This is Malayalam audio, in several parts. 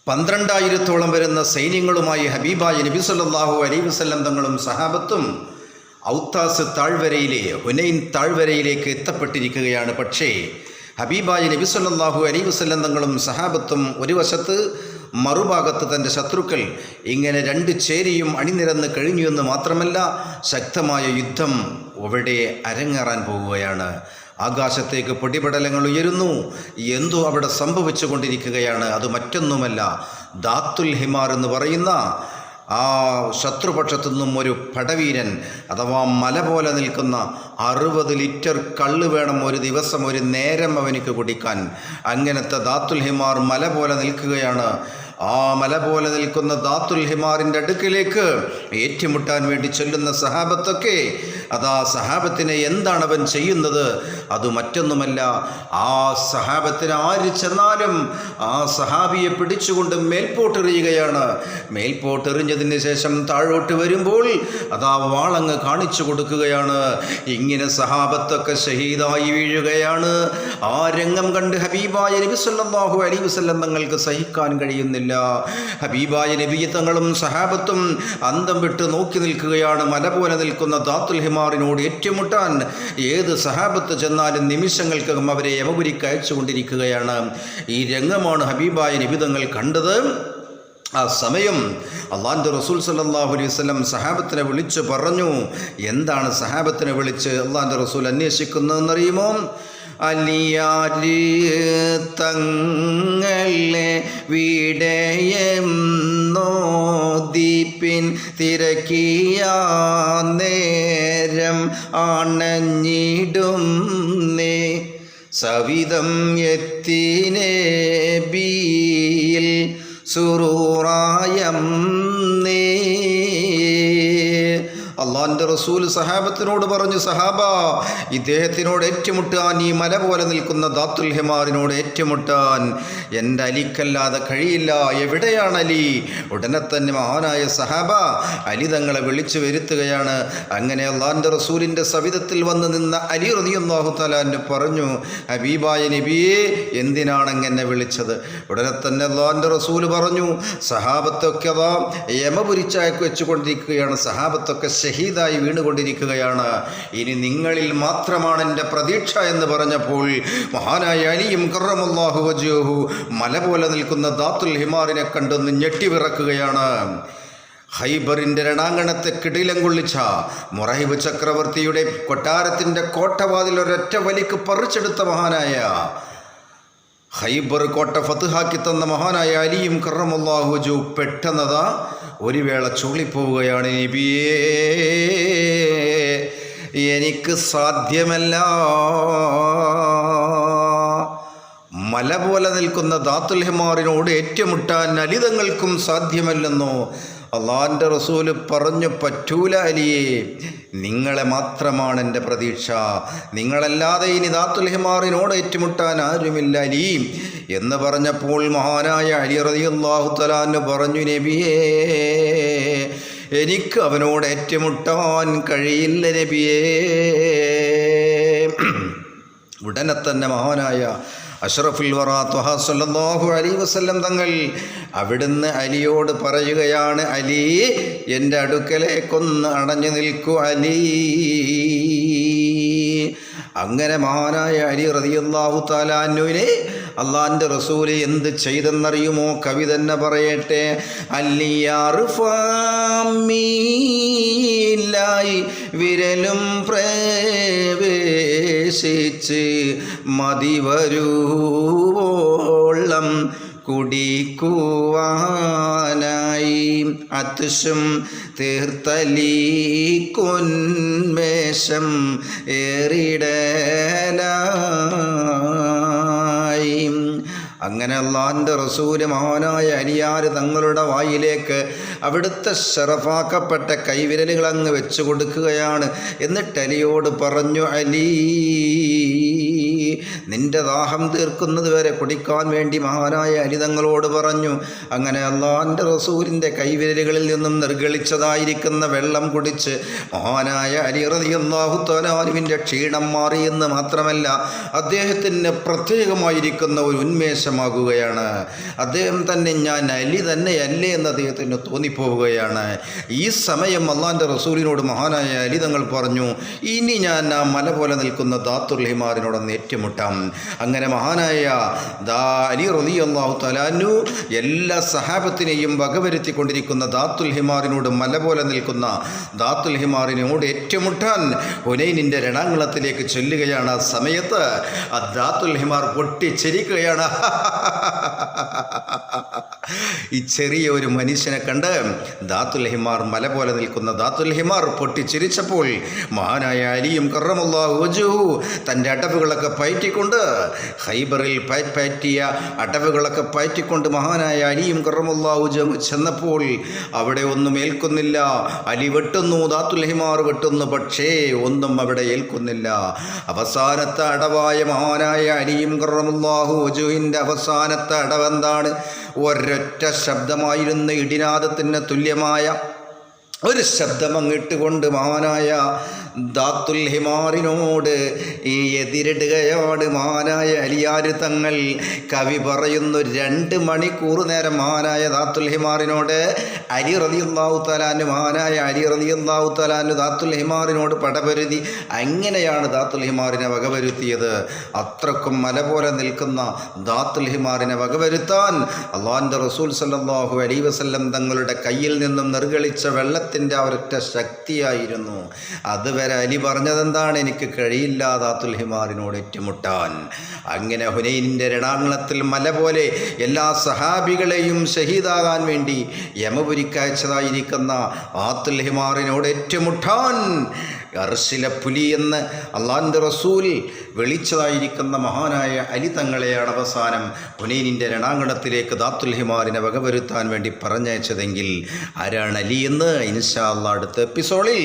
12,000-ഓളം വരുന്ന സൈന്യങ്ങളുമായി ഹബീബായ നബി സല്ലല്ലാഹു അലൈഹി വസല്ലം തങ്ങളും സഹാബത്തും ഔത്താസ് താഴ്വരയിലെ ഹുനൈൻ താഴ്വരയിലേക്ക് എത്തപ്പെട്ടിരിക്കുകയാണ്. പക്ഷേ ഹബീബായ നബി സല്ലല്ലാഹു അലൈഹി വസല്ലം തങ്ങളും സഹാബത്തും ഒരു വശത്ത്, മറുഭാഗത്ത് തൻ്റെ ശത്രുക്കൾ ഇങ്ങനെ രണ്ട് ചേരിയും അണിനിരന്ന് കഴിഞ്ഞു എന്ന് മാത്രമല്ല, ശക്തമായ യുദ്ധം അവിടെ അരങ്ങേറാൻ പോവുകയാണ്. ആകാശത്തേക്ക് പൊടിപടലങ്ങൾ ഉയരുന്നു. എന്തോ അവിടെ സംഭവിച്ചു കൊണ്ടിരിക്കുകയാണ്. അത് മറ്റൊന്നുമല്ല, ദാത്തുൽ ഹിമാർ എന്ന് പറയുന്ന ആ ശത്രുപക്ഷത്തു നിന്നും ഒരു പടവീരൻ, അഥവാ മല പോലെ നിൽക്കുന്ന 60 ലിറ്റർ കള്ള് വേണം ഒരു ദിവസം, ഒരു നേരം അവനിക്ക് കുടിക്കാൻ. അങ്ങനത്തെ ദാത്തുൽ ഹിമാർ മല പോലെ നിൽക്കുകയാണ്. ആ മല പോലെ നിൽക്കുന്ന ദാത്തുൽ ഹിമാറിൻ്റെ അടുക്കിലേക്ക് ഏറ്റുമുട്ടാൻ വേണ്ടി ചൊല്ലുന്ന സഹാബത്തൊക്കെ, അതാ സഹാബത്തിനെ എന്താണ് അവൻ ചെയ്യുന്നത്? അത് മറ്റൊന്നുമല്ല, ആ സഹാബത്തിന് ആര് ചെന്നാലും ആ സഹാബിയെ പിടിച്ചുകൊണ്ട് മേൽപോട്ടെറിയുകയാണ്. മേൽപോട്ടെറിഞ്ഞതിന് ശേഷം താഴോട്ട് വരുമ്പോൾ അതാ വാളങ്ങ് കാണിച്ചു കൊടുക്കുകയാണ്. ഇങ്ങനെ സഹാബത്തൊക്കെ ഷഹീദായി വീഴുകയാണ്. ആ രംഗം കണ്ട് ഹബീബായ നബി സല്ലല്ലാഹു അലൈഹി വസല്ലം തങ്ങൾക്ക് സഹിക്കാൻ കഴിയുന്നില്ല. ഹബീബായ നബി തങ്ങളും സഹാബത്തും അന്തം വിട്ട് നോക്കി നിൽക്കുകയാണ്. മല പോലെ നിൽക്കുന്ന ദാത്തുൽ ഹിമാറിനോട് ഏറ്റുമുട്ടാൻ ഏത് സഹാബത്ത് ചെന്നാലും നിമിഷങ്ങൾക്കകം അവരെ യമപുരിക്ക് അയച്ചുകൊണ്ടിരിക്കുകയാണ്. ഈ രംഗമാണ് ഹബീബായ നബി തങ്ങൾ കണ്ടത്. ആ സമയം അള്ളാഹുവിൻ്റെ റസൂൽ സല്ലല്ലാഹു അലൈഹി വസല്ലം സഹാബത്തിനെ വിളിച്ചു പറഞ്ഞു. എന്താണ് സഹാബത്തിനെ വിളിച്ച് അള്ളാഹുവിൻ്റെ റസൂൽ അന്വേഷിക്കുന്നതെന്നറിയുമോ? അലിയാര് തങ്ങളെ വീടയെന്നോദീപ്പിൻ തിരക്കിയ നേരം അണഞ്ഞിടും നേ സവിധം എത്തിനേ ബിയിൽ സുറൂറായം നേ. അള്ളാഹിൻ്റെ റസൂൽ സഹാബത്തിനോട് പറഞ്ഞു, സഹാബ, ഇദ്ദേഹത്തിനോട് ഏറ്റുമുട്ടാൻ, ഈ മല പോലെ നിൽക്കുന്ന ദാത്തുൽ ഹിമാറിനോട് ഏറ്റുമുട്ടാൻ എൻ്റെ അലിക്കല്ലാതെ കഴിയില്ല. എവിടെയാണ് അലി? ഉടനെ തന്നെ മഹാനായ സഹാബ അലി തങ്ങളെ വിളിച്ചു വരുത്തുകയാണ്. അങ്ങനെ അള്ളാഹിൻ്റെ റസൂലിൻ്റെ സവിധത്തിൽ വന്ന് നിന്ന അലി റളിയല്ലാഹു തആല അൻഹു പറഞ്ഞു, ഹബീബായ നബിയെ, എന്തിനാണ് എന്നെ വിളിച്ചത്? ഉടനെ തന്നെ അള്ളാഹിൻ്റെ റസൂൽ പറഞ്ഞു, സഹാബത്തൊക്കെ അതാ യമപുരിച്ചായ്ക്ക് വെച്ചുകൊണ്ടിരിക്കുകയാണ്, സഹാബത്തൊക്കെ ഷഹീദായി വീണുകൊണ്ടിരിക്കുകയാണ്. ഇനി നിങ്ങളിൽ മാത്രമാണ് എൻ്റെ പ്രതീക്ഷ എന്ന് പറഞ്ഞപ്പോൾ മഹാനായ അലിയും കറമല്ലാഹു വജ്ഹുഹു മല പോലെ നിൽക്കുന്ന ദാത്തുൽ ഹിമാറിനെ കണ്ടൊന്ന് ഞെട്ടിവിറക്കുകയാണ്. ഖൈബറിൻ്റെ രണാങ്കണത്തെ കിടിലം കൊള്ളിച്ച മുറൈബ് ചക്രവർത്തിയുടെ കൊട്ടാരത്തിൻ്റെ കോട്ടവാതിൽ ഒരൊറ്റ വലിക്ക് പറിച്ചെടുത്ത മഹാനായ, ഖൈബർ കോട്ട ഫത്ഹാക്കി തന്ന മഹാനായ അലിയും കറമല്ലാഹു വജ്ഹുഹു പെട്ടെന്നതാ ഒരു വേള ചുള്ളിപ്പോവുകയാണ്. നബിയേ, എനിക്ക് സാധ്യമല്ല. മല പോലെ നിൽക്കുന്ന ദാത്തുൽ ഹിമാറിനോട് ഏറ്റുമുട്ടാൻ അലിതങ്ങൾക്കും സാധ്യമല്ലെന്നോ അള്ളാഹിൻ്റെ റസൂല് പറഞ്ഞു. പറ്റൂല അലിയേ, നിങ്ങളെ മാത്രമാണ് എൻ്റെ പ്രതീക്ഷ. നിങ്ങളല്ലാതെ ഇനി ദാത്തുൽ ഹിമാറിനോട് ഏറ്റുമുട്ടാൻ ആരുമില്ല അലി എന്ന് പറഞ്ഞപ്പോൾ മഹാനായ അലി റളിയല്ലാഹു തആല അൻഹു പറഞ്ഞു, നബിയേ, എനിക്ക് അവനോട് ഏറ്റുമുട്ടാൻ കഴിയില്ല നബിയേ. ഉടനെ തന്നെ മഹാനായ അഷ്റഫുൽ വറ ത്വഹ സല്ലല്ലാഹു അലൈഹി വസല്ലം തങ്ങൾ അവിടുന്ന് അലിയോട് പറയുകയാണ്, അലി, എൻ്റെ അടുക്കലേക്കൊന്ന് അടഞ്ഞു നിൽക്കൂ അലി. അങ്ങനെ മഹാനായ അലി റളിയല്ലാഹു തആല അൻഹുവിനെ അള്ളാഹിൻ്റെ റസൂല് എന്ത് ചെയ്തെന്നറിയുമോ? കവി തന്നെ പറയട്ടെ. അല്ലിയാറുഫാമീലായി വിരലും പ്രവേശിച്ച് മതിവരൂവോളം കുടിക്കുവാനായി അത്ശും തീർത്തലീക്കുന്മേഷം ഏറിടലായി. അങ്ങനെ അള്ളാഹിൻ്റെ റസൂല് മഹാനായ അലിയാർ തങ്ങളുടെ വായിലേക്ക് അവിടുത്തെ ശറഫാക്കപ്പെട്ട കൈവിരലുകൾ അങ്ങ് വെച്ചു കൊടുക്കുകയാണ്. എന്നിട്ട് അലിയോട് പറഞ്ഞു, അലീ, നിന്റെ ദാഹം തീർക്കുന്നത് വരെ കുടിക്കാൻ വേണ്ടി മഹാനായ അലി തങ്ങളോട് പറഞ്ഞു. അങ്ങനെ അള്ളാഹുവിൻ്റെ റസൂലിൻ്റെ കൈവിരലുകളിൽ നിന്നും നിർഗളിച്ചതായിരിക്കുന്ന വെള്ളം കുടിച്ച് മഹാനായ അലി റളിയല്ലാഹു തആല അൻഹുവിൻ്റെ ക്ഷീണം മാറിയെന്ന് മാത്രമല്ല, അദ്ദേഹത്തിന് പ്രത്യേകമായിരിക്കുന്ന ഒരു ഉന്മേഷമാകുകയാണ്. അദ്ദേഹം തന്നെ ഞാൻ അലി തന്നെയല്ലേ എന്ന് അദ്ദേഹത്തിന് തോന്നിപ്പോവുകയാണ്. ഈ സമയം അള്ളാഹിൻ്റെ റസൂലിനോട് മഹാനായ അലി തങ്ങൾ പറഞ്ഞു, ഇനി ഞാൻ ആ മല പോലെ നിൽക്കുന്ന ദാത്തുൽ ഹിമാറിനോടൊന്ന് ഏറ്റുമുട്ടാം. അങ്ങനെ മഹാനായ അലി റളിയല്ലാഹു തആല അൻഹു എല്ലാ സഹാബത്തിനെയും വകവരുത്തിക്കൊണ്ടിരിക്കുന്ന ദാത്തുൽ ഹിമാറിനോട്, മല പോലെ നിൽക്കുന്ന ദാത്തുൽ ഹിമാറിനോട് ഏറ്റുമുട്ടാൻ ഹുനൈനിൻ്റെ രണാങ്കളത്തിലേക്ക് ചൊല്ലുകയാണ്. ആ സമയത്ത് ആ ദാത്തുൽ ഹിമാർ പൊട്ടിച്ചിരിക്കുകയാണ്. ഈ ചെറിയ ഒരു മനുഷ്യനെ കണ്ട് ദാത്തുൽ ഹിമാർ, മല പോലെ നിൽക്കുന്ന ദാത്തുൽ ഹിമാർ പൊട്ടിച്ചിരിച്ചപ്പോൾ മഹാനായ അലിയും കറമല്ലാഹു വജ്ഹുഹു തൻ്റെ അടവുകളൊക്കെ പയറ്റിക്കൊണ്ട്, ഖൈബറിൽ പയറ്റിയ അടവുകളൊക്കെ പയറ്റിക്കൊണ്ട് മഹാനായ അലിയും കറമല്ലാഹു വജ്ഹുഹു ചെന്നപ്പോൾ അവിടെ ഒന്നും ഏൽക്കുന്നില്ല. അലി വെട്ടുന്നു, ദാത്തുൽ ഹിമാർ വെട്ടുന്നു, പക്ഷേ ഒന്നും അവിടെ ഏൽക്കുന്നില്ല. അവസാനത്തെ അടവായ മഹാനായ അലിയും കറമല്ലാഹു വജ്ഹുവിൻ്റെ അവസാനത്തെ അടവെന്താണ്? ഒരൊറ്റ ശബ്ദമായിരുന്ന ഇടിനാദത്തിന് തുല്യമായ ഒരു ശബ്ദം അങ്ങിട്ടുകൊണ്ട് മഹാനായ ദാത്തുൽ ഹിമാറിനോട് ഈ എതിരിടുകയാണ് മഹാനായ അലിയാർ തങ്ങൾ. കവി പറയുന്നു, 2 മണിക്കൂർ നേരം മഹാനായ ദാത്തുൽ ഹിമാറിനോട് അലി റളിയല്ലാഹു തആല അൻഹു, മഹാനായ അലി റളിയല്ലാഹു തആല അൻഹു ദാത്തുൽ ഹിമാറിനോട് പടപൊരുതി. അങ്ങനെയാണ് ദാത്തുൽ ഹിമാറിനെ വകവരുത്തിയത്. അത്രക്കും മല പോലെ നിൽക്കുന്ന ദാത്തുൽ ഹിമാറിനെ വകവരുത്താൻ അള്ളാഹുവിൻ്റെ റസൂൽ സല്ലല്ലാഹു അലൈഹി വസല്ലം തങ്ങളുടെ കയ്യിൽ നിന്നും നിർഗളിച്ച വെള്ളത്തിൻ്റെ ആ ഒരൊറ്റ ശക്തിയായിരുന്നു. അതുവരെ അലി പറഞ്ഞതെന്താണ്? എനിക്ക് കഴിയില്ല ദാത്തുൽ ഹിമാറിനോട് ഏറ്റുമുട്ടാൻ. അങ്ങനെ ഹുനൈനിൻ്റെ രണാങ്കളത്തിൽ മല പോലെ എല്ലാ സഹാബികളെയും ഷഹീദാകാൻ വേണ്ടി യമപുരിക്കയച്ചതായിരിക്കുന്ന ദാത്തുൽ ഹിമാറിനോട് ഏറ്റുമുട്ടാൻ അർശിലെ പുലി എന്ന് അള്ളാഹിൻ്റെ റസൂൽ വിളിച്ചതായിരിക്കുന്ന മഹാനായ അലി തങ്ങളെയാണ് അവസാനം ഹുനൈനിൻ്റെ രണാങ്കണത്തിലേക്ക് ദാത്തുൽ ഹിമാറിനെ വകവരുത്താൻ വേണ്ടി പറഞ്ഞയച്ചതെങ്കിൽ ആരാണ് അലി എന്ന് ഇൻഷാ അല്ലാഹ് അടുത്ത എപ്പിസോഡിൽ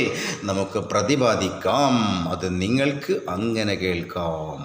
നമുക്ക് പ്രതിപാദിക്കാം. അത് നിങ്ങൾക്ക് അങ്ങനെ കേൾക്കാം.